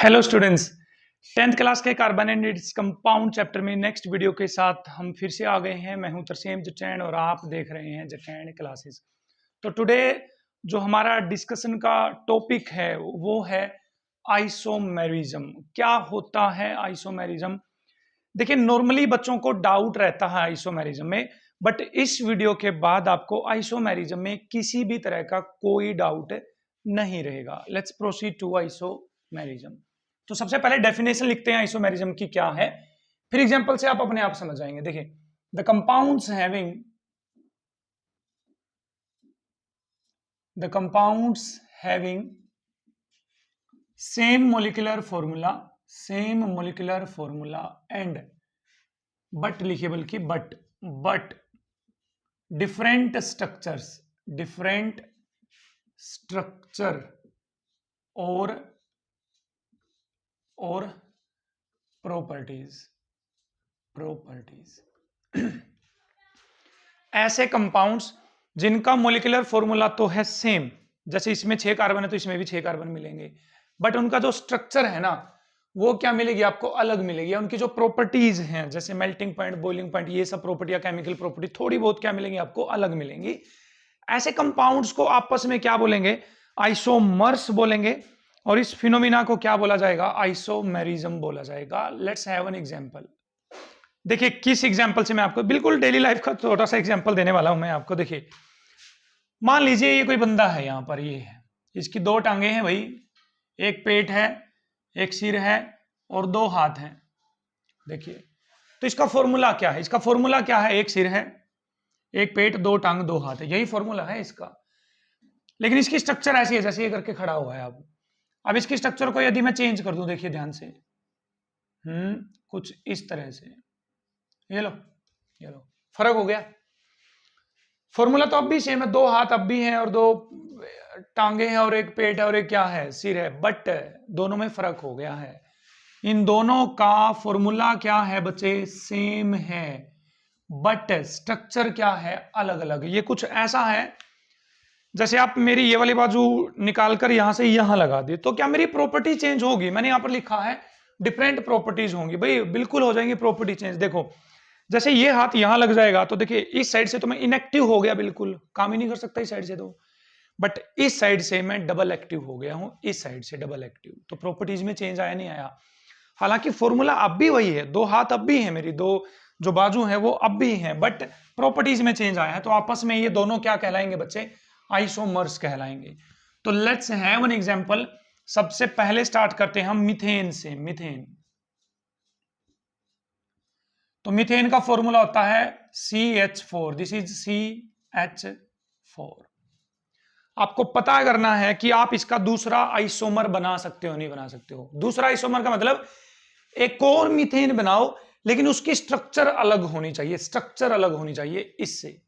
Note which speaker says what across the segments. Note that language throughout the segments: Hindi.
Speaker 1: हेलो स्टूडेंट्स, 10th क्लास के carbon and its compound chapter में नेक्स्ट वीडियो के साथ हम फिर से आ गए हैं। मैं हूं तरसेम जटैन और आप देख रहे हैं जटैन क्लासेस। तो टुडे जो हमारा डिस्कशन का टॉपिक है वो है आइसोमेरिज्म। क्या होता है आइसोमेरिज्म? देखिए, नॉर्मली बच्चों को डाउट रहता है आइसोमेरिज्म में, बट इस वीडियो के बाद आपको आइसोमेरिज्म में किसी भी तरह का कोई डाउट नहीं रहेगा। Let's proceed to isomerism. तो सबसे पहले डेफिनेशन लिखते हैं आइसोमेरिज्म की क्या है, फिर एग्जांपल से आप अपने आप समझ जाएंगे। देखिए, the compounds having same molecular formula and but लिखिए, बल्कि बट डिफरेंट स्ट्रक्चर और प्रॉपर्टीज ऐसे कंपाउंड्स जिनका मोलिकुलर फॉर्मूला तो है सेम, जैसे इसमें 6 कार्बन है तो इसमें भी 6 कार्बन मिलेंगे, बट उनका जो स्ट्रक्चर है ना वो क्या मिलेगी आपको, अलग मिलेगी। उनकी जो प्रॉपर्टीज हैं जैसे मेल्टिंग पॉइंट, बॉइलिंग पॉइंट, ये सब प्रॉपर्टी या केमिकल प्रॉपर्टी थोड़ी बहुत क्या मिलेंगी आपको, अलग मिलेंगी। ऐसे कंपाउंड्स को आपस में क्या बोलेंगे, आइसोमर्स बोलेंगे, और इस फिनोमिना को क्या बोला जाएगा, आइसोमेरिज्म बोला जाएगा। Let's have an example. देखिए, किस एग्जांपल से मैं आपको बिल्कुल डेली लाइफ का छोटा सा एग्जांपल देने वाला हूं मैं आपको। देखिए, मान लीजिए ये कोई बंदा है, यहां पर ये है, इसकी 2 टांगे हैं भाई, एक पेट है, एक सिर है और 2 हाथ हैं। देखिए, तो इसका फॉर्मूला क्या है, इसका फॉर्मूला क्या है, एक सिर है, एक पेट, 2 टांग, 2 हाथ है, यही फॉर्मूला है इसका। लेकिन इसकी स्ट्रक्चर ऐसी है जैसे ये करके खड़ा हुआ है। अब इसकी स्ट्रक्चर को यदि मैं चेंज कर दूं, देखिए ध्यान से, कुछ इस तरह से, ये लो फर्क हो गया। फॉर्मूला तो अब भी सेम है, 2 हाथ अब भी हैं और 2 टांगे हैं और एक पेट है और एक क्या है, सिर है, बट दोनों में फर्क हो गया है। इन दोनों का फॉर्मूला क्या है बच्चे, सेम है, बट स्ट्रक्चर क्या है, अलग अलग। ये कुछ ऐसा है जैसे आप मेरी ये वाली बाजू निकालकर यहां से यहां लगा दी, तो क्या मेरी प्रॉपर्टी चेंज होगी? मैंने यहां पर लिखा है डिफरेंट प्रॉपर्टीज होंगी, भाई बिल्कुल हो जाएंगी प्रॉपर्टी चेंज। देखो, जैसे ये हाथ यहां लग जाएगा तो देखिए इस साइड से तो मैं इनएक्टिव हो गया, बिल्कुल काम ही नहीं कर सकता इस साइड से तो, बट इस साइड से मैं डबल एक्टिव हो गया हूं, इस साइड से डबल एक्टिव। तो प्रॉपर्टीज में चेंज आया नहीं आया? हालांकि फॉर्मूला अब भी वही है, 2 हाथ अब भी है, मेरी 2 जो बाजू है वो अब भी है, बट प्रॉपर्टीज में चेंज आया है। तो आपस में ये दोनों क्या कहलाएंगे बच्चे, आइसोमर्स कहलाएंगे। तो लेट्स हैव एन एग्जांपल। सबसे पहले स्टार्ट करते हैं हम मीथेन से। मीथेन, तो मीथेन का फॉर्मूला होता है CH4, दिस इज CH4। आपको पता करना है कि आप इसका दूसरा आइसोमर बना सकते हो नहीं बना सकते हो। दूसरा आइसोमर का मतलब एक और मीथेन बनाओ, लेकिन उसकी स्ट्रक्चर अलग होनी चाहिए, इससे।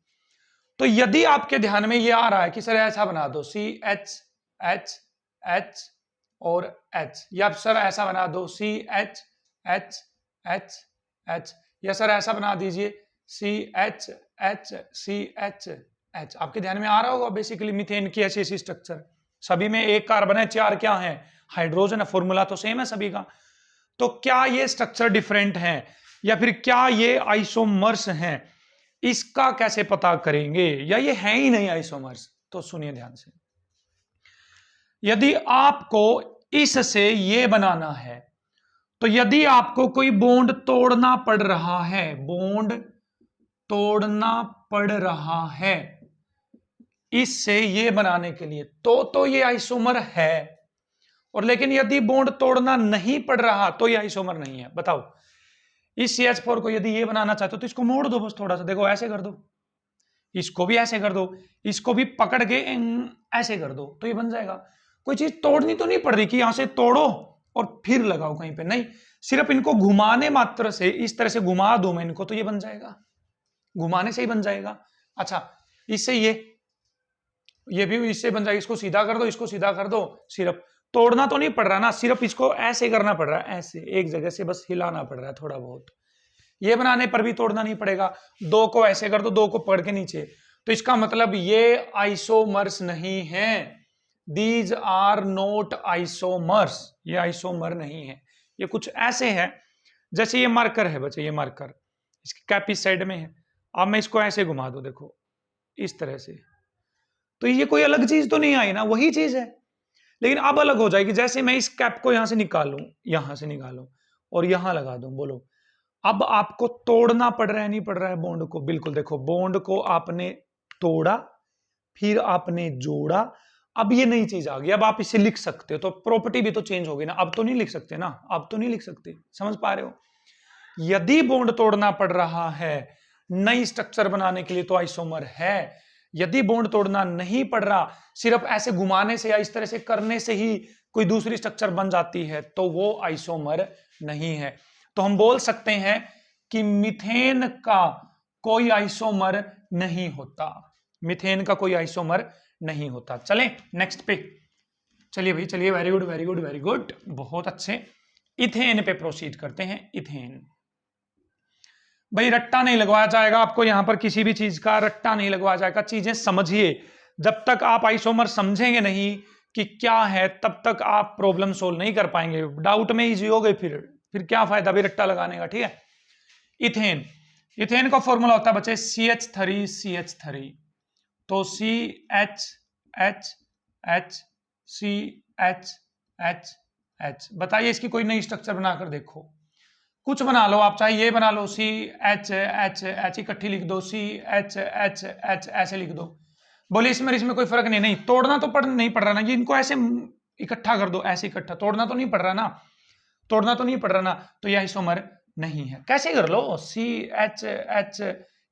Speaker 1: तो यदि आपके ध्यान में ये आ रहा है कि सर ऐसा बना दो, CH और H, या सर ऐसा बना दो CH, या सर ऐसा बना दीजिए CH, आपके ध्यान में आ रहा होगा बेसिकली मीथेन की ऐसी ऐसी स्ट्रक्चर। सभी में 1 कार्बन है, 4 क्या है, हाइड्रोजन है, फॉर्मूला तो सेम है सभी का। तो क्या ये स्ट्रक्चर डिफरेंट है या फिर क्या ये आइसोमर्स हैं, इसका कैसे पता करेंगे, या ये है ही नहीं आइसोमर्स? तो सुनिए ध्यान से, यदि आपको इससे ये बनाना है, तो यदि आपको कोई बॉन्ड तोड़ना पड़ रहा है इससे ये बनाने के लिए, तो ये आइसोमर है। और लेकिन यदि बॉन्ड तोड़ना नहीं पड़ रहा तो ये आइसोमर नहीं है। बताओ, इस CH4 को यदि ये बनाना चाहते हो तो इसको मोड़ दो बस थोड़ा सा, देखो ऐसे कर दो, इसको भी ऐसे कर दो, इसको भी पकड़ के ऐसे कर दो, तो ये बन जाएगा। कोई चीज तोड़नी तो नहीं पड़ रही कि यहां से तोड़ो और फिर लगाओ कहीं पे, नहीं, सिर्फ इनको घुमाने मात्र से, इस तरह से घुमा दूं मैं इनको तो ये बन जाएगा, घुमाने से ही बन जाएगा। अच्छा, इससे ये भी इससे बन जाएगा, इसको सीधा कर दो, इसको सीधा कर दो, सिर्फ तोड़ना तो नहीं पड़ रहा ना, सिर्फ इसको ऐसे करना पड़ रहा है, ऐसे एक जगह से बस हिलाना पड़ रहा है थोड़ा बहुत। ये बनाने पर भी तोड़ना नहीं पड़ेगा। 2 को ऐसे कर दो, 2 को पकड़ के नीचे, तो इसका मतलब ये आइसोमर्स नहीं है। दीज आर नोट आइसोमर्स, ये आइसोमर नहीं है। ये कुछ ऐसे है जैसे ये मार्कर है बच्चे, ये मार्कर इसकी कैप इस साइड में है। अब मैं इसको ऐसे घुमा दूं, देखो इस तरह से, तो ये कोई अलग चीज तो नहीं आई ना, वही चीज है, लेकिन अब अलग हो जाएगी। जैसे मैं इस कैप को यहां से निकालूं, यहां से निकालूं और यहां लगा दूं, बोलो अब आपको तोड़ना पड़ रहा है नहीं पड़ रहा है बॉन्ड को? बिल्कुल, देखो बॉन्ड को आपने तोड़ा, फिर आपने जोड़ा, अब ये नई चीज आ गई, अब आप इसे लिख सकते हो, तो प्रॉपर्टी भी तो चेंज होगी ना। अब तो नहीं लिख सकते ना, अब तो नहीं लिख सकते, समझ पा रहे हो? यदि बॉन्ड तोड़ना पड़ रहा है नई स्ट्रक्चर बनाने के लिए तो आइसोमर है। यदि बॉन्ड तोड़ना नहीं पड़ रहा, सिर्फ ऐसे घुमाने से या इस तरह से करने से ही कोई दूसरी स्ट्रक्चर बन जाती है, तो वो आइसोमर नहीं है। तो हम बोल सकते हैं कि मीथेन का कोई आइसोमर नहीं होता, मीथेन का कोई आइसोमर नहीं होता। चलें नेक्स्ट पे, चलिए भाई चलिए, very good very good very good, बहुत अच्छे। इथेन पे प्रोसीड करते हैं। इथेन भाई रट्टा नहीं लगवाया जाएगा आपको, यहां पर किसी भी चीज का रट्टा नहीं लगवाया जाएगा, चीजें समझिए। जब तक आप आइसोमर समझेंगे नहीं कि क्या है, तब तक आप प्रॉब्लम सोल्व नहीं कर पाएंगे, डाउट में ही जियोगे, फिर क्या फायदा भी रट्टा लगाने का। ठीक है, इथेन, इथेन का फॉर्मूला होता है बच्चे CH3CH3, तो CHHCH। बताइए इसकी कोई नई स्ट्रक्चर बनाकर देखो, कुछ बना लो आप, चाहे ये बना लो CHHH इकट्ठी लिख दो, CHHH ऐसे लिख दो। बोले इसमें कोई फर्क नहीं, नहीं तोड़ना तो नहीं पड़ रहा ना, ये इनको ऐसे इकट्ठा कर दो, ऐसे इकट्ठा, तोड़ना तो नहीं पड़ रहा ना, तोड़ना तो नहीं पड़ रहा ना, तो यह आइसोमर नहीं है। कैसे कर लो, CHH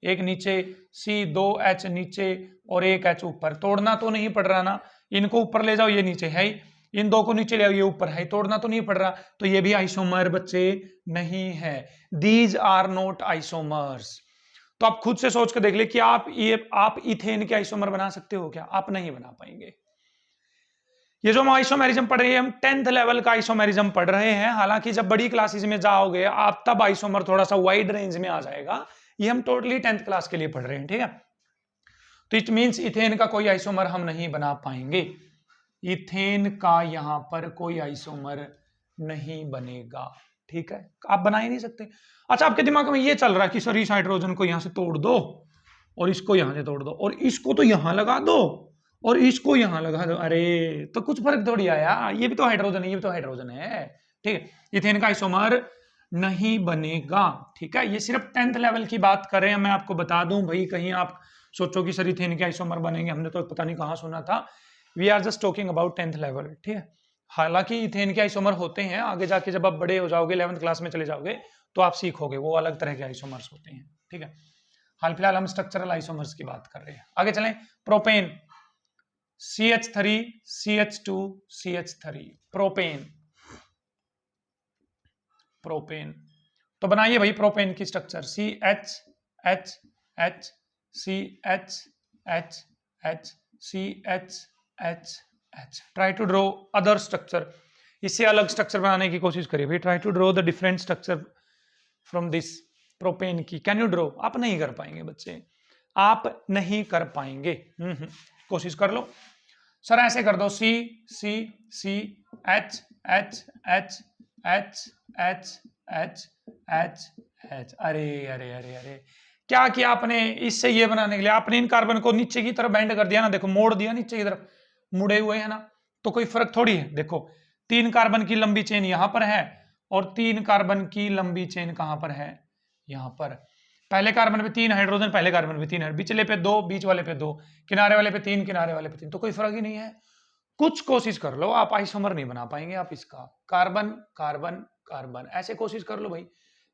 Speaker 1: एक नीचे, C2H नीचे और एक H ऊपर, तोड़ना तो नहीं पड़ रहा ना, इनको ऊपर ले जाओ, ये नीचे है ही, इन दो को नीचे ले आओ, ये ऊपर है, तोड़ना तो नहीं पड़ रहा, तो ये भी आइसोमर बच्चे नहीं है। These are not isomers. तो आप खुद से सोच के देख ले कि आप इथेन के आइसोमर बना सकते हो क्या? आप नहीं बना पाएंगे। ये जो हम आइसोमेरिज्म पढ़ रहे हैं, हम 10th लेवल का आइसोमेरिज्म पढ़ रहे हैं, हालांकि जब बड़ी क्लासेस में जाओगे आप तब आइसोमर थोड़ा सा वाइड रेंज में आ जाएगा, ये हम टोटली 10th क्लास के लिए पढ़ रहे हैं। ठीक है, तो इट मींस इथेन का कोई आइसोमर हम नहीं बना पाएंगे, इथेन का यहां पर कोई आइसोमर नहीं बनेगा। ठीक है, आप बना ही नहीं सकते। अच्छा, आपके दिमाग में ये चल रहा है कि सर इस हाइड्रोजन को यहां से तोड़ दो और इसको यहां से तोड़ दो और इसको तो यहां लगा दो और इसको यहां लगा दो, अरे तो कुछ फर्क थोड़ी आया, ये भी तो हाइड्रोजन है, ये भी तो हाइड्रोजन है। ठीक है, इथेन का आइसोमर नहीं बनेगा। ठीक है, ये सिर्फ 10th लेवल की बात कर रहे हैं। मैं आपको बता दूं भाई, कहीं आप सोचो कि सर इथेन के आइसोमर बनेंगे, हमने तो पता नहीं कहां सुना था। We are just talking about 10th level. ठीक है, हालांकि इथेन के आइसोमर होते हैं, आगे जाके जब आप बड़े हो जाओगे, 11th क्लास में चले जाओगे, तो आप सीखोगे वो अलग तरह के आइसोमर्स होते हैं। ठीक है, हाल फिलहाल हम स्ट्रक्चरल आइसोमर्स की बात कर रहे हैं। आगे चलें, propane, CH3 CH2 CH3, propane, propane. तो बनाइए भाई प्रोपेन की structure, CHHH CHHH CHHH। Try to draw other structure, इससे अलग स्ट्रक्चर बनाने की कोशिश करिए भाई। Try to draw the different structure from this propane की। Can you draw? आप नहीं कर पाएंगे बच्चे, आप नहीं कर पाएंगे। कोशिश कर लो। सर ऐसे कर दो, C C C H H H H H H H H। अरे अरे अरे अरे, क्या किया आपने? इससे ये बनाने के लिए आपने इन कार्बन को नीचे की तरफ बेंड कर दिया ना, देखो मोड़ दिया नीचे की तरफ, मुड़े हुए हैं ना, तो कोई फर्क थोड़ी है। देखो 3 कार्बन की लंबी चेन यहां पर है और 3 कार्बन की लंबी चेन कहां पर है? यहां पर। पहले कार्बन पे 3 हाइड्रोजन, पहले कार्बन पे 3 बिचले पे 2, बीच वाले पे 2, किनारे वाले पे 3, किनारे वाले पे 3, तो कोई फर्क ही नहीं है। कुछ कोशिश कर लो, आप आइसोमर नहीं बना पाएंगे आप इसका। कार्बन कार्बन कार्बन, ऐसे कोशिश कर लो भाई।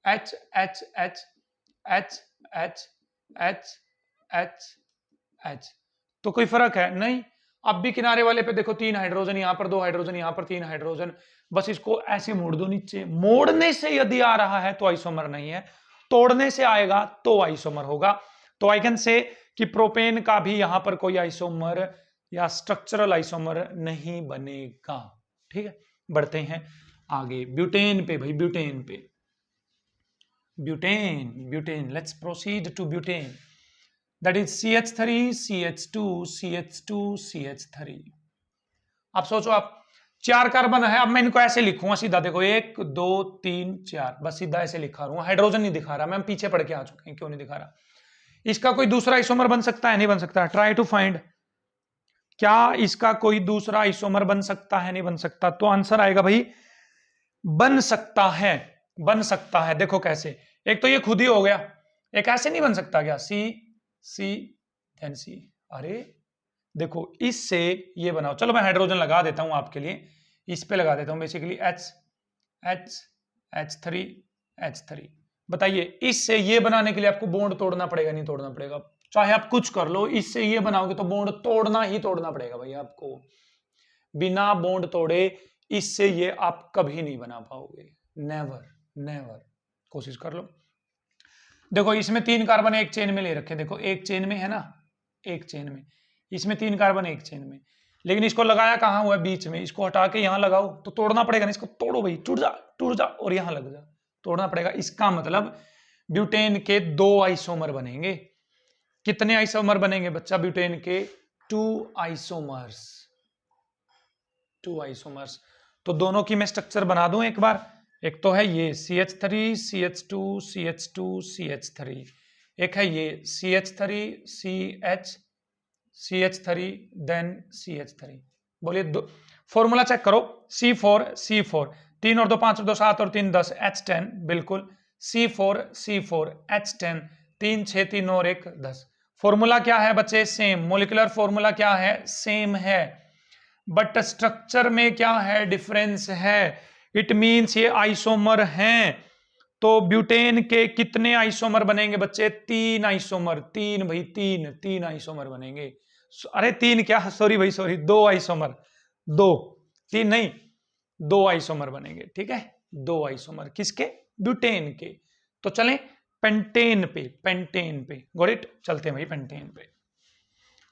Speaker 1: H H H H H H H H, तो कोई फर्क है नहीं। अब भी किनारे वाले पे देखो 3 हाइड्रोजन, यहां पर 2 हाइड्रोजन, यहां पर 3 हाइड्रोजन, बस इसको ऐसे मोड़ दो नीचे। मोड़ने से यदि आ रहा है तो आइसोमर नहीं है, तोड़ने से आएगा तो आइसोमर होगा। तो आई कैन से कि प्रोपेन का भी यहां पर कोई आइसोमर या स्ट्रक्चरल आइसोमर नहीं बनेगा। ठीक है, बढ़ते हैं आगे ब्यूटेन पे भाई, ब्यूटेन पे। Butane, butane, let's proceed to butane, that is CH3 CH2 CH2 CH3। आप सोचो, आप 4 कार्बन है, अब मैं इनको ऐसे लिखूंगा सीधा, देखो 1 2 3 4, बस सीधा ऐसे लिखा रहा हूं, हाइड्रोजन नहीं दिखा रहा, मैं पीछे पढ़ के आ चुके हैं क्यों नहीं दिखा रहा। इसका कोई दूसरा आइसोमर बन सकता है? नहीं बन सकता। ट्राई टू फाइंड, क्या इसका कोई दूसरा आइसोमर बन सकता है? नहीं बन सकता। तो आंसर आएगा भाई बन सकता है, बन सकता है। देखो कैसे, एक तो ये खुद ही हो गया, एक ऐसे नहीं बन सकता क्या? सी सी देन सी, अरे देखो इससे ये बनाओ, चलो मैं हाइड्रोजन लगा देता हूं आपके लिए, इस पे लगा देता हूं बेसिकली H3। बताइए इससे ये बनाने के लिए आपको बॉन्ड तोड़ना पड़ेगा नहीं तोड़ना पड़ेगा? चाहे आप कुछ कर लो, इससे ये बनाओगे तो बॉन्ड तोड़ना ही तोड़ना पड़ेगा भाई आपको। बिना बॉन्ड तोड़े इससे ये आप कभी नहीं बना पाओगे, नेवर नेवर। कोशिश कर लो। देखो इसमें 3 कार्बन एक चेन में ले रखे, देखो एक चेन में है ना, एक चेन में, इसमें 3 कार्बन एक चेन में, लेकिन इसको लगाया कहाँ हुआ है? बीच में। इसको हटा के यहां लगाओ तो तोड़ना पड़ेगा ना, इसको तोड़ो भाई, टूट जा और यहां लग जा, तोड़ना पड़ेगा। इसका मतलब ब्यूटेन के 2 आइसोमर बनेंगे। कितने आइसोमर बनेंगे बच्चा ब्यूटेन के? 2 आइसोमर्स, 2 आइसोमर्स। तो दोनों की मैं स्ट्रक्चर बना दूं एक बार। एक तो है ये CH3 CH2 CH2 CH3, एक है ये CH3 CH CH3 then CH3। बोलिए दो फॉर्मूला चेक करो, C4 C4, 3 और 2 5 और 2 7 और 3 10 H10, बिल्कुल C4 C4 H10, 3 6 3 और 1 10। फॉर्मूला क्या है बच्चे? सेम। मोलिकुलर फॉर्मूला क्या है? सेम है, बट स्ट्रक्चर में क्या है? डिफरेंस है। इट मींस ये आइसोमर हैं। तो ब्यूटेन के कितने आइसोमर बनेंगे बच्चे? 3 आइसोमर, 3 भाई, 3 आइसोमर बनेंगे। अरे 3 क्या, सॉरी भाई सॉरी, 2 आइसोमर, 2, 3 नहीं, 2 आइसोमर बनेंगे। ठीक है, 2 आइसोमर किसके? ब्यूटेन के। तो चलें पेंटेन पे, पेंटेन पे, गॉट इट? चलते हैं भाई पेंटेन पे।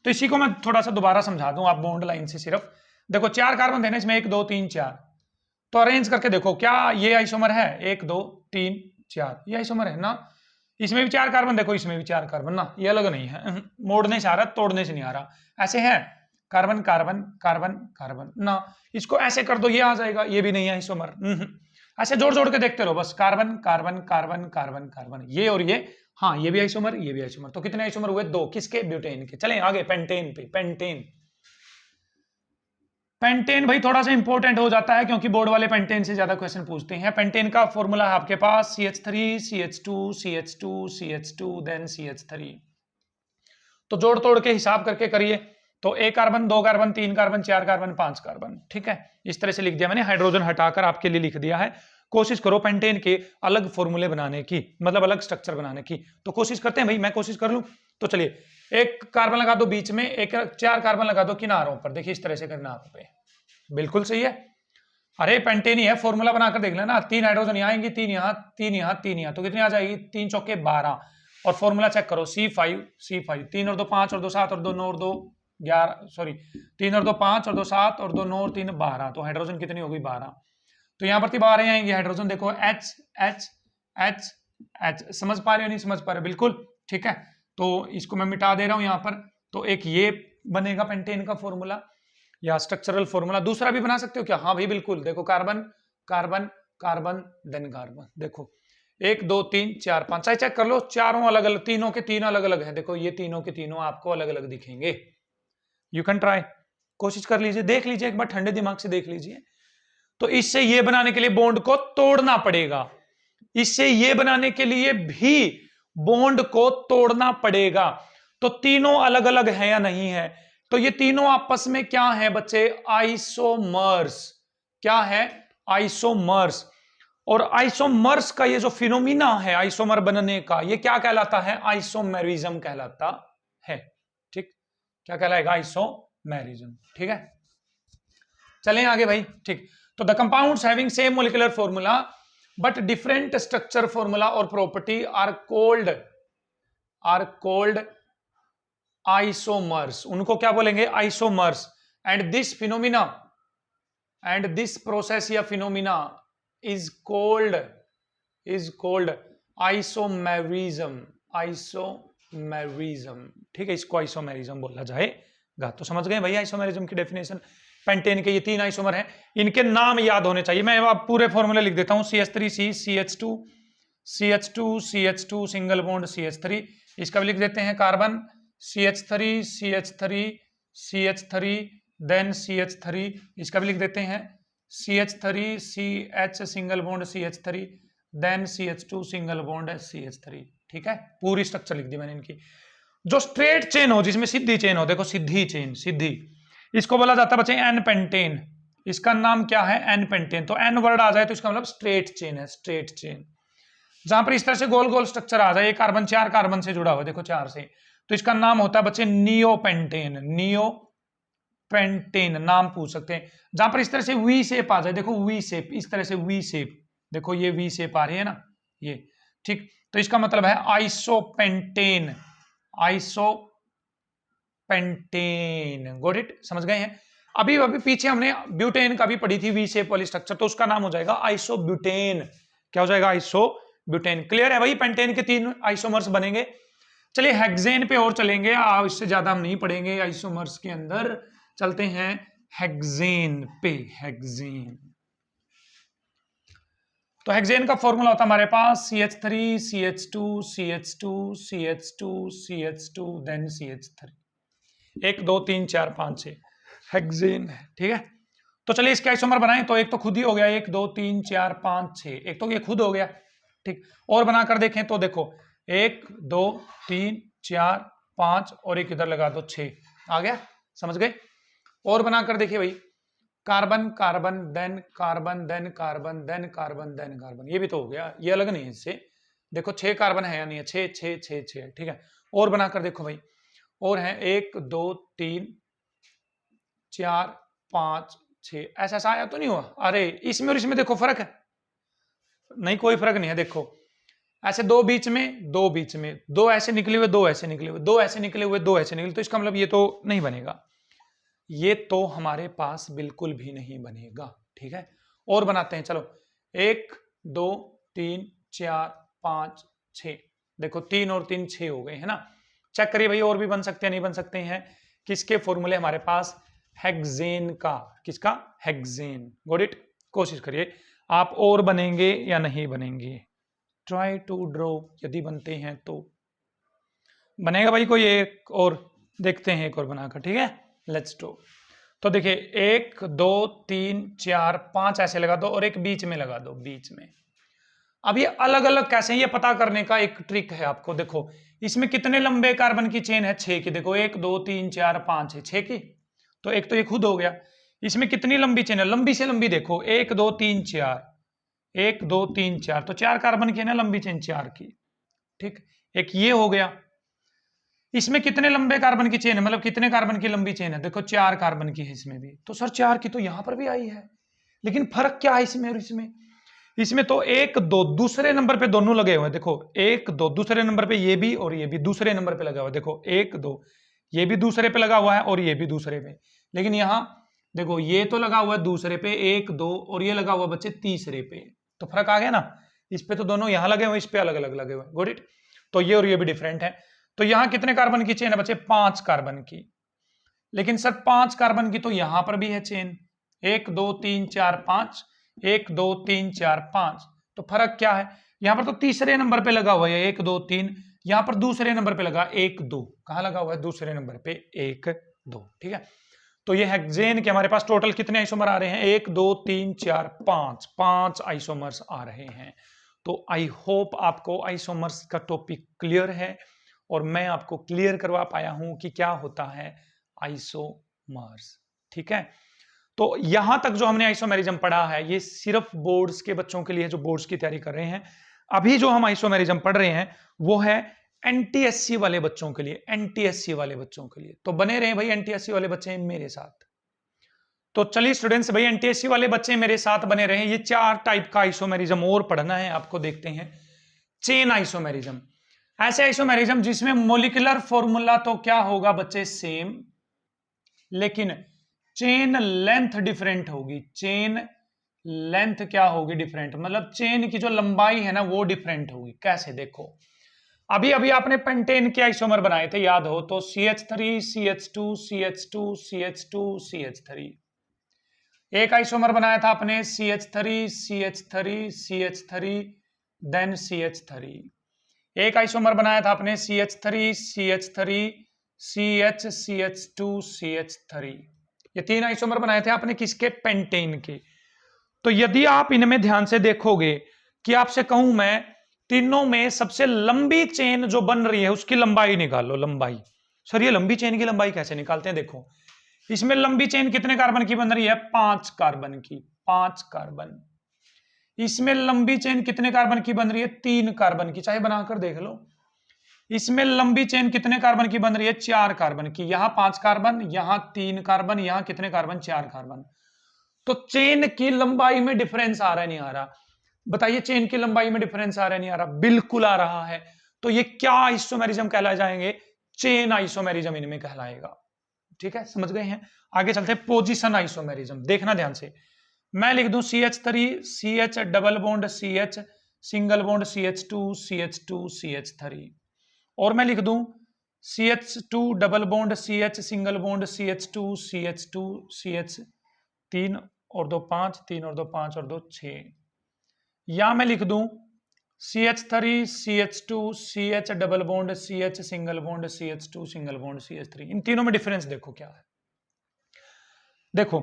Speaker 1: तो इसी को मैं थोड़ा सा दोबारा समझा दूं आप बॉन्ड लाइन से। सिर्फ देखो 4 कार्बन थे ना इसमें, 1 2 3 4, तो अरेंज करके देखो क्या ये आइसोमर है? 1 2 3 4, ये आइसोमर है ना। इसमें भी 4 कार्बन, देखो इसमें भी 4 कार्बन ना, ये अलग नहीं है, मोड़ने से आ रहा, तोड़ने से नहीं आ रहा, ऐसे है कार्बन कार्बन कार्बन कार्बन ना। इसको ऐसे कर दो, ये आ जाएगा, ये भी नहीं है आइसोमर। ऐसे जोड़ जोड़ के देखते रहो बस, carbon carbon carbon carbon carbon, ये और ये, हाँ ये भी आइसोमर, ये भी आइसोमर। तो कितने आइसोमर हुए? 2। किसके? ब्यूटेन के। चलें आगे पेंटेन पे। पेंटेन, पेंटेन भाई थोड़ा सा इंपॉर्टेंट हो जाता है क्योंकि बोर्ड वाले पेंटेन से ज्यादा क्वेश्चन पूछते हैं। पेंटेन का फॉर्मूला है आपके पास CH3 CH2 CH2 CH2 then CH3। तो जोड़ तोड़ के हिसाब करके करिए। तो 1 carbon 2 carbon 3 carbon 4 carbon 5 carbon, ठीक है, इस तरह से लिख दिया मैंने, हाइड्रोजन हटाकर आपके लिए लिख दिया है। कोशिश करो पेंटेन के अलग फॉर्मूले बनाने की, मतलब अलग स्ट्रक्चर बनाने की। तो कोशिश करते हैं भाई, मैं कोशिश कर लूं। तो चलिए 1 कार्बन लगा दो बीच में, 4 कार्बन लगा दो किनारों पर, देखिए इस तरह से करना आप पे, बिल्कुल सही है। अरे पेंटेन ही है, फॉर्मूला बनाकर देख लेना। 3 हाइड्रोजन यहाँ आएंगी, 3 यहाँ 3 यहाँ 3 यहाँ, तो कितनी आ जाएगी? 3 चौके 12। और फॉर्मूला चेक करो C5 C5, 3 और 2 5 और 2 7 और 2 9 और 2 11, सॉरी 3 और 2 5 और 2 7 और 2 9 और 3 12, तो हाइड्रोजन कितनी होगी? 12। तो यहाँ पर 12 आएंगे हाइड्रोजन, देखो H H H H, समझ पा रहे हो नहीं समझ पा रहे? बिल्कुल ठीक है। तो इसको मैं मिटा दे रहा हूं यहाँ पर। तो एक ये बनेगा पेंटेन का फॉर्मूला या स्ट्रक्चरल फॉर्मूला। दूसरा भी बना सकते हो क्या? हाँ भाई बिल्कुल, देखो carbon carbon carbon then carbon, देखो 1 2 3 4 5, चाहे चेक कर लो, चारों अलग अलग, तीनों के तीन अलग अलग है। देखो ये तीनों के तीनों आपको अलग अलग दिखेंगे। यू कैन ट्राई, कोशिश कर लीजिए, देख लीजिए एक बार, ठंडे दिमाग से देख लीजिए। तो इससे ये बनाने के लिए बॉन्ड को तोड़ना पड़ेगा, इससे ये बनाने के लिए भी बॉन्ड को तोड़ना पड़ेगा। तो तीनों अलग अलग है या नहीं है? तो ये तीनों आपस में क्या है बच्चे? आइसोमर्स। क्या है? आइसोमर्स। और आइसोमर्स का ये जो फिनोमिना है आइसोमर बनने का, ये क्या कहलाता है? आइसोमेरिज्म कहलाता है। ठीक, क्या कहलाएगा? आइसोमेरिज्म। ठीक है, चलें आगे भाई। ठीक, तो the compounds having same molecular formula but different structure formula और प्रॉपर्टी आर कोल्ड आइसोमर्स। उनको क्या बोलेंगे? Isomers. And this phenomena, and this process या phenomena is called isomerism. Isomerism, ठीक है, इसको आइसोमेरिज्म बोला जाएगा। तो समझ गए भाई आइसोमेरिज्म की डेफिनेशन। पेंटेन के ये 3 आइसोमर हैं, इनके नाम याद होने चाहिए। मैं अब पूरे फॉर्मूले लिख देता हूं। CH3C CH2 CH2 CH2 single bond CH3, इसका भी लिख देते हैं carbon CH3 CH3 CH3 then CH3, इसका भी लिख देते हैं CH3 CH single bond CH3 then CH2 single bond CH3। ठीक है, पूरी स्ट्रक्चर लिख दी मैंने इनकी। जो स्ट्रेट चेन हो, जिसमें सीधी चेन हो, देखो सीधी चेन, सीधी, इसको बोला जाता है बच्चे एन पेंटेन। इसका नाम क्या है? N pentane. तो एन वर्ड आ जाए तो इसका मतलब स्ट्रेट चेन है, स्ट्रेट चेन। जहां पर इस तरह से गोल गोल स्ट्रक्चर आ जाए, कार्बन 4 कार्बन से जुड़ा हुआ, देखो 4 से, तो इसका नाम होता है बच्चे नियोपेंटेन। नियोपेंटेन नाम पूछ सकते हैं। जहां पर इस तरह से वी शेप आ जाए, देखो वी शेप, इस तरह से वी शेप, देखो ये वी शेप आ रही है ना, ये ठीक, तो इसका मतलब है आइसोपेंटेन। आइसोपेंटेन, गॉट इट, समझ गए हैं? अभी अभी पीछे हमने ब्यूटेन का भी पढ़ी थी, वी शेप वाली स्ट्रक्चर, तो उसका नाम हो जाएगा आइसोब्यूटेन। क्या हो जाएगा? आइसोब्यूटेन। क्लियर है भाई? पेंटेन के 3 आइसोमर्स बनेंगे। चलिए हेक्सेन पे और चलेंगे, इससे ज्यादा हम नहीं पढ़ेंगे आइसोमर्स के अंदर। चलते हैं हेक्सेन पे। हेक्सेन, तो हेक्सेन का फॉर्मूला होता है हमारे पास CH3 CH2 CH2 CH2 CH2 then CH3। 1 2 3 4 5 6 hexane है। ठीक है, तो चलिए इसके आइसोमर बनाएं। तो एक तो खुद ही हो गया, 1 2 3 4 5 6, एक तो ये खुद हो गया। ठीक, और बनाकर देखें तो देखो 1 2 3 4 5 और एक इधर लगा दो 6, आ गया, समझ गए? और बनाकर देखिए भाई, carbon carbon then carbon then carbon then carbon then carbon, ये भी तो हो गया, ये अलग नहीं है इससे। देखो 6 कार्बन है या नहीं है? 6 6 6 6। ठीक है, और बनाकर देखो भाई, और है 1 2 3 4 5 6, ऐसा ऐसा आया तो नहीं हुआ? अरे इसमें और इसमें देखो फर्क है? नहीं, कोई फर्क नहीं है। देखो ऐसे 2 बीच में, 2 बीच में, 2 ऐसे निकले हुए, 2 ऐसे निकले हुए, 2 ऐसे निकले हुए, 2 ऐसे निकले, तो इसका मतलब ये तो नहीं बनेगा, ये तो हमारे पास बिल्कुल भी नहीं बनेगा। ठीक है, और बनाते हैं, चलो 1 2 3 4 5 6, देखो 3 और 3 6 हो गए, है ना? चेक करिए भाई, और भी बन सकते हैं, नहीं बन सकते हैं? किसके फॉर्मूले हमारे पास? हेक्सेन का। किसका? हेक्सेन। Got it? कोशिश करिए आप, और बनेंगे या नहीं बनेंगे? ट्राई टू ड्रॉ, यदि बनते हैं तो बनेगा भाई। कोई एक और देखते हैं, एक और बनाकर। ठीक है, लेट्स ड्रॉ। तो देखिए 1 2 3 4 5 ऐसे लगा दो, और एक बीच में लगा दो, बीच में। अब ये अलग अलग कैसे, ये पता करने का एक ट्रिक है आपको। देखो इसमें कितने लंबे कार्बन की चेन है? 6 की। देखो 1 2 3 4 5 है, 6 की। तो एक तो ये खुद हो गया। इसमें कितनी लंबी चेन है? लंबी से लंबी देखो, 1 2 3 4, 1 2 3 4, तो 4 कार्बन की है ना लंबी चेन, 4 की। ठीक, एक ये हो गया। इसमें कितने लंबे कार्बन की चेन है, मतलब कितने कार्बन की लंबी चेन है? देखो 4 कार्बन की है इसमें भी। तो सर 4 की तो यहां पर भी आई है, लेकिन फर्क क्या है इसमें और इसमें? इसमें तो 1 2 दूसरे नंबर पे दोनों लगे हुए हैं। देखो 1 2 दूसरे नंबर पे ये भी और ये भी दूसरे नंबर पे लगा हुआ है। देखो 1 2 ये भी दूसरे पे लगा हुआ है और ये भी दूसरे पे, लेकिन यहां देखो ये तो लगा हुआ है दूसरे पे 1 2, और ये लगा हुआ बच्चे तीसरे पे। तो फर्क आ गया ना? इस पे तो दोनों यहां लगे हुए, इस पे अलग अलग लगे हुए। Got it? तो ये और ये भी डिफरेंट है। तो यहां कितने कार्बन की चेन है बच्चे? 5 कार्बन की। लेकिन सर 5 कार्बन की तो यहां पर भी है चेन, 1 2 3 4 5, 1 2 3 4 5। तो फर्क क्या है? यहां पर तो तीसरे नंबर पे लगा हुआ है 1 2 3, यहां पर दूसरे नंबर पे लगा 1 2। कहां लगा हुआ है? दूसरे नंबर पे 1 2। ठीक है, तो ये हेक्सेन के हमारे पास टोटल कितने आइसोमर आ रहे हैं? 1 2 3 4 5, 5 आइसोमर्स आ रहे हैं। तो आई होप आपको आइसोमर्स का टॉपिक क्लियर है, और मैं आपको क्लियर करवा पाया हूं कि क्या होता है आइसोमर्स। ठीक है, तो यहां तक जो हमने आइसोमेरिज्म पढ़ा है, ये सिर्फ बोर्ड्स के बच्चों के लिए, जो बोर्ड्स की तैयारी कर रहे हैं। अभी जो हम आइसोमेरिज्म पढ़ रहे हैं वो है एनटीएससी वाले बच्चों के लिए, एनटीएससी वाले बच्चों के लिए। तो बने रहे भाई एनटीएससी वाले बच्चे मेरे साथ। तो चलिए स्टूडेंट्स, भाई एनटीएससी वाले बच्चे मेरे साथ बने रहे। ये 4 टाइप का आइसोमेरिज्म और पढ़ना है आपको। देखते हैं चेन आइसोमेरिज्म, ऐसे आइसोमेरिज्म जिसमें मॉलिक्यूलर फॉर्मूला तो क्या होगा बच्चे? सेम, लेकिन चेन लेंथ डिफरेंट होगी। चेन लेंथ क्या होगी? डिफरेंट, मतलब चेन की जो लंबाई है ना वो डिफरेंट होगी। कैसे? देखो अभी अभी आपने पेंटेन के आइसोमर बनाए थे, याद हो तो CH3 CH2 CH2 CH2 CH3, एक आइसोमर बनाया था आपने CH3 CH3 CH3 then CH3। एक आइसोमर बनाया था आपने CH3 CH3 CH CH2 CH3। ये 3 आइसोमर बनाए थे आपने किसके? पेंटेन के। तो यदि आप इनमें ध्यान से देखोगे कि आपसे कहूं मैं तीनों में सबसे लंबी चेन जो बन रही है उसकी लंबाई निकालो। लंबाई, सर ये लंबी चेन की लंबाई कैसे निकालते हैं? देखो इसमें लंबी चेन कितने कार्बन की बन रही है? 5 कार्बन की, 5 कार्बन। इसमें लंबी चेन कितने कार्बन की बन रही है? 3 कार्बन की, चाहे बनाकर देख लो। इसमें लंबी चेन कितने कार्बन की बन रही है? 4 कार्बन की। यहां 5 कार्बन, यहां 3 कार्बन, यहां कितने कार्बन? 4 कार्बन। तो चेन की लंबाई में डिफरेंस आ रहा है नहीं आ रहा? बताइए, चेन की लंबाई में डिफरेंस आ रहा है नहीं आ रहा? बिल्कुल आ रहा है। तो ये क्या आइसोमेरिज्म कहलाए जाएंगे? चेन आइसोमेरिज्म इनमें कहलाएगा। ठीक है, समझ गए हैं? आगे चलते हैं पोजीशन आइसोमेरिज्म। देखना ध्यान से, मैं लिख दूं CH3 CH double bond CH single bond CH2 CH2 CH3, और मैं लिख दूं CH2 double bond CH single bond CH2 CH2 CH, 3 और 2 5, 3 और 2 5 और 2 6। या मैं लिख दूं CH3 CH2 CH double bond CH single bond CH2 single bond CH3। इन तीनों में डिफरेंस देखो क्या है। देखो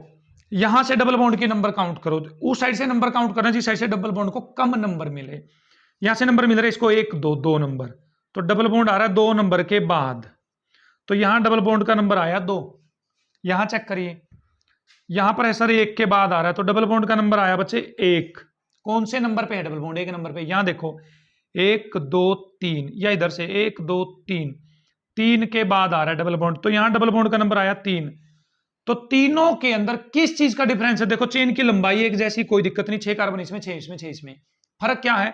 Speaker 1: यहां से डबल बॉन्ड की नंबर काउंट करो, उस साइड से नंबर काउंट करना जिस साइड से डबल बॉन्ड को कम नंबर मिले। यहां से नंबर मिल रहा है इसको 1 2 2 नंबर, तो डबल बॉन्ड आ रहा है 2 नंबर के बाद, तो यहां डबल बॉन्ड का नंबर आया 2। यहां चेक करिए, यहां पर है सर 1 के बाद आ रहा है, तो डबल बॉन्ड का नंबर आया बच्चे 1। कौन से नंबर पे है डबल बॉन्ड? 1 नंबर पे। यहां देखो 1 2 3, या इधर से 1 2 3, 3 के बाद आ रहा है डबल बॉन्ड, तो यहां डबल बॉन्ड का नंबर आया 3। तो तीनों के अंदर किस चीज का डिफरेंस है? देखो चेन की लंबाई एक जैसी, कोई दिक्कत नहीं, 6 कार्बन इसमें, 6 इसमें, 6 इसमें। फर्क क्या है?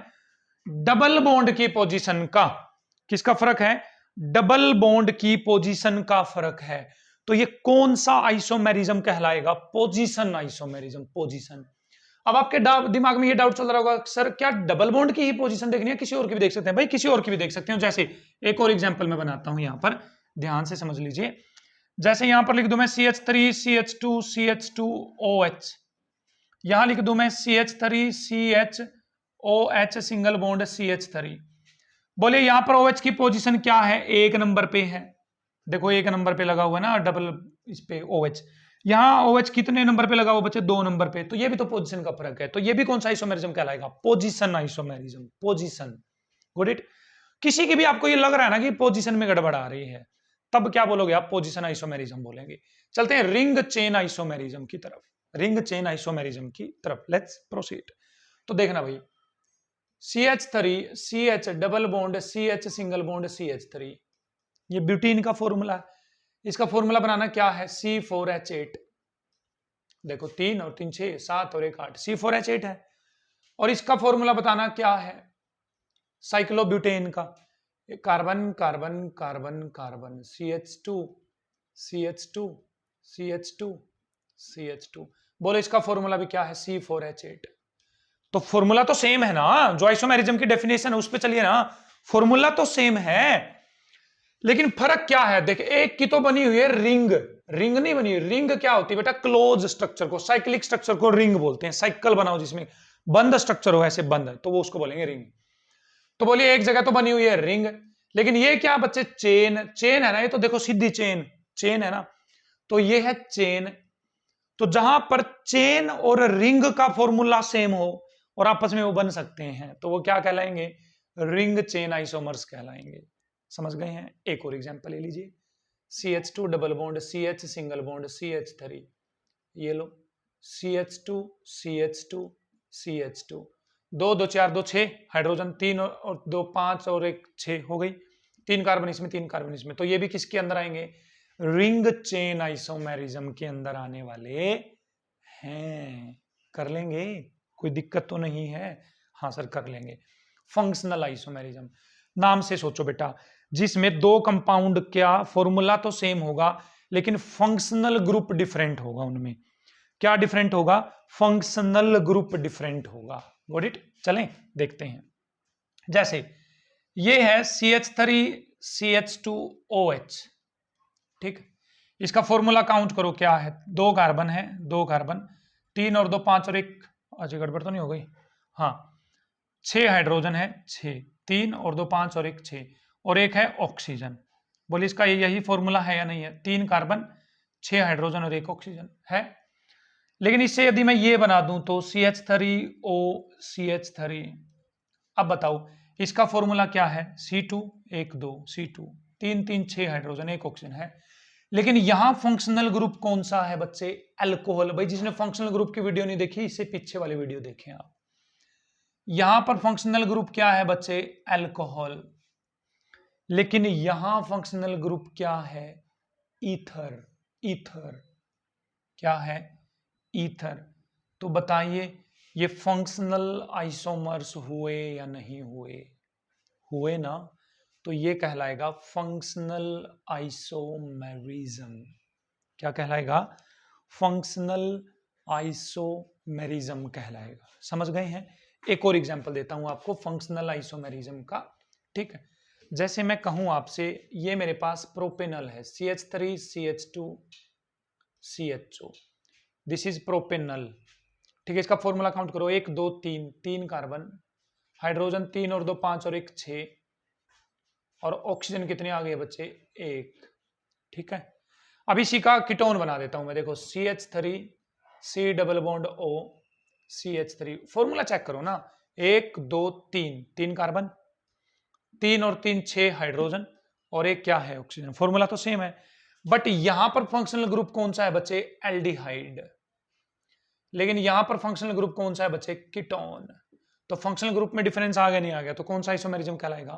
Speaker 1: डबल बॉन्ड की पोजीशन का। किसका फर्क है? डबल बॉन्ड की पोजीशन का फर्क है। तो ये कौन सा आइसोमेरिज्म कहलाएगा? Position isomerism, position. अब आपके दिमाग में ये डाउट चल रहा होगा, सर क्या डबल बॉन्ड की ही पोजीशन देखनी है, किसी और की भी देख सकते हैं? भाई किसी और की भी देख सकते हो। जैसे एक और एग्जांपल मैं बनाता हूं, यहां पर ध्यान से समझ लीजिए। जैसे यहां पर लिख दूं मैं CH3 CH2 CH2OH, यहां लिख दूं मैं CH3 CHOH single bond CH3। बोले यहां पर OH की पोजीशन क्या है? 1 नंबर पे है। देखो 1 नंबर पे लगा हुआ है ना डबल इस पे OH। यहां OH कितने नंबर पे लगा हुआ बच्चे? 2 नंबर पे। तो ये भी तो पोजीशन का फर्क है। तो ये भी कौन सा आइसोमेरिज्म कहलाएगा? Position isomerism, position. Good it. किसी की भी आपको ये लग रहा है ना कि पोजीशन में गड़बड़ आ रही है, तब क्या बोलोगे आप? पोजीशन आइसोमेरिज्म बोलेंगे। चलते हैं रिंग चेन आइसोमेरिज्म की तरफ, रिंग चेन आइसोमेरिज्म की तरफ। Let's proceed. तो देखना भाई, CH3 CH double bond CH single bond CH3, ये ब्यूटीन का फॉर्मूला है। इसका फॉर्मूला बनाना क्या है? C4H8। देखो 3 और 3 6, 7 और 1 8, C4H8 है। और इसका फॉर्मूला बताना क्या है? साइक्लोब्यूटेन का। Carbon carbon carbon carbon CH2 CH2 CH2 CH2। बोलो इसका फॉर्मूला भी क्या है? C4H8। तो फॉर्मूला तो सेम है ना, जो आइसोमेरिज्म की डेफिनेशन है उस पे चलिए ना। फॉर्मूला तो सेम है, लेकिन फर्क क्या है? देख, एक की तो बनी हुई है रिंग, रिंग नहीं बनी हुई। रिंग क्या होती है बेटा? क्लोज स्ट्रक्चर को, साइक्लिक स्ट्रक्चर को रिंग बोलते हैं। साइकिल बनाओ जिसमें बंद स्ट्रक्चर हो, ऐसे बंद, तो वो उसको बोलेंगे रिंग। तो बोलिए एक जगह तो बनी हुई है रिंग, लेकिन ये क्या बच्चे? चेन। चेन है ना, ये तो देखो सीधी चेन, चेन है ना, तो ये है चेन। तो जहां पर चेन और रिंग का फॉर्मूला सेम हो और आपस में वो बन सकते हैं, तो वो क्या कहलाएंगे? रिंग चेन आइसोमर्स कहलाएंगे। समझ गए हैं? एक और एग्जांपल ले लीजिए, CH2 double bond CH single bond CH3, ये लो CH2 CH2 CH2, 2 2 4 2 6 हाइड्रोजन, 3 और 2 5 और 1 6 हो गई। 3 कार्बन इसमें, 3 कार्बन इसमें, तो ये भी किसके अंदर आएंगे? रिंग चेन आइसोमेरिज्म के अंदर आने वाले हैं। कर लेंगे, कोई दिक्कत तो नहीं है? हाँ सर कर लेंगे। फंक्शनल आइसोमेरिज्म, नाम से सोचो बेटा, जिसमें दो कंपाउंड क्या फॉर्मूला तो सेम होगा लेकिन फंक्शनल ग्रुप डिफरेंट होगा। उनमें क्या डिफरेंट होगा? फंक्शनल ग्रुप डिफरेंट होगा। Got it? चलें देखते हैं। जैसे ये है CH3 CH2OH, ठीक। इसका फॉर्मूला काउंट करो क्या है? 2 कार्बन है, 2 कार्बन, 3 और 2 5 और 1, अच्छा गड़बड़ तो नहीं हो गई, हाँ 6 हाइड्रोजन है, 6, 3 और 2 5 और 1 6, और एक है ऑक्सीजन। बोले इसका यही फॉर्मूला है या नहीं है? 3 कार्बन, 6 हाइड्रोजन और 1 ऑक्सीजन है। लेकिन इससे यदि मैं ये बना दूं तो CH3OCH3, अब बताओ इसका फॉर्मूला क्या है? C2 1 2 C2, 3 3 6 हाइड्रोजन 1 ऑक्सीजन है। लेकिन यहां फंक्शनल ग्रुप कौन सा है बच्चे? अल्कोहल। भाई जिसने फंक्शनल ग्रुप की वीडियो नहीं देखी, इससे पीछे वाली वीडियो देखें आप। यहां पर फंक्शनल ग्रुप क्या है बच्चे? अल्कोहल। लेकिन यहां फंक्शनल ग्रुप क्या है? ईथर। ईथर क्या है? ईथर। तो बताइए ये फंक्शनल आइसोमर्स हुए या नहीं हुए? हुए ना, तो ये कहलाएगा फंक्शनल आइसोमेरिज्म। क्या कहलाएगा? फंक्शनल आइसोमेरिज्म कहलाएगा। समझ गए हैं? एक और एग्जांपल देता हूं आपको फंक्शनल आइसोमेरिज्म का, ठीक है। जैसे मैं कहूं आपसे ये मेरे पास प्रोपेनल है, CH3 CH2 CHO, this is propanal, ठीक है। इसका फॉर्मूला काउंट करो, 1 2 3, 3 कार्बन, हाइड्रोजन 3 और 2 5 और 1 6, और ऑक्सीजन कितने आ गए बच्चे? 1, ठीक है। अब इसी का कीटोन बना देता हूं मैं, देखो CH3 C double bond O CH3, formula check करो ना, 1 2 3, 3 कार्बन, 3 और 3 6 हाइड्रोजन, और एक क्या है? ऑक्सीजन। फॉर्मूला तो सेम है, बट यहां पर फंक्शनल ग्रुप कौन सा है बच्चे? एल्डिहाइड। लेकिन यहां पर फंक्शनल ग्रुप कौन सा है बच्चे? कीटोन। तो फंक्शनल ग्रुप में डिफरेंस आ गया नहीं आ गया, तो कौन सा आइसोमेरिज्म कहलाएगा?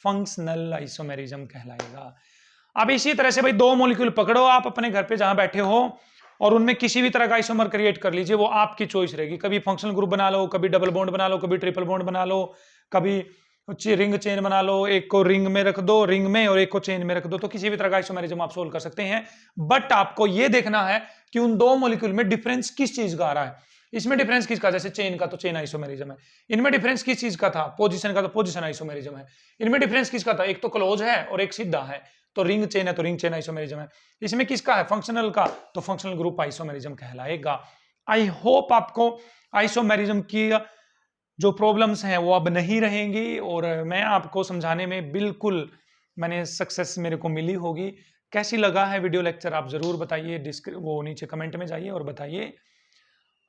Speaker 1: फंक्शनल आइसोमेरिज्म कहलाएगा। अब इसी तरह से भाई दो मॉलिक्यूल पकड़ो आप अपने घर पे जहां बैठे हो, और उनमें किसी भी तरह का आइसोमर क्रिएट कर लीजिए, वो आपकी चॉइस रहेगी। कभी फंक्शनल ग्रुप बना लो, कभी डबल बॉन्ड बना लो, कभी ट्रिपल बॉन्ड बना लो, कभी रिंग चेन बना लो, एक को रिंग में रख दो, रिंग में, और एक को चेन में रख दो, तो किसी भी तरह का आइसोमेरिज्म आप सोल्व कर सकते हैं। बट आपको यह देखना है कि उन दो मॉलिक्यूल में डिफरेंस किस चीज का आ रहा है। इसमें डिफरेंस किसका? जैसे चेन का तो चेन आइसोमेरिज्म है। इनमें डिफरेंस किस चीज का था? पोजीशन का तो पोजीशन आइसोमेरिज्म है। इनमें डिफरेंस किसका था? एक तो क्लोज है और एक सीधा है, तो रिंग चेन है तो रिंग चेन आइसोमेरिज्म है। इसमें किसका है? फंक्शनल का, तो फंक्शनल ग्रुप आइसोमेरिज्म कहलाएगा। आई होप आपको आइसोमेरिज्म की जो प्रॉब्लम्स हैं वो अब नहीं रहेंगी, और मैं आपको समझाने में बिल्कुल मैंने सक्सेस मेरे को मिली होगी। कैसी लगा है वीडियो लेक्चर आप जरूर बताइए, वो नीचे कमेंट में जाइए और बताइए।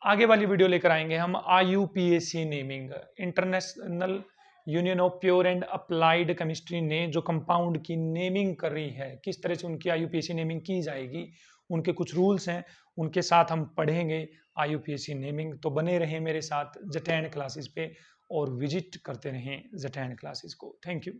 Speaker 1: आगे वाली वीडियो लेकर आएंगे हम IUPAC naming, international union of pure and applied chemistry ने जो कंपाउंड की नेमिंग कर रही है, किस तरह से उनकी IUPAC नेमिंग की जाएगी, उनके कुछ रूल्स हैं, उनके साथ हम पढ़ेंगे IUPAC नेमिंग। तो बने रहें मेरे साथ जटैन क्लासेस पे और विजिट करते रहें जटैन क्लासेस को। Thank you.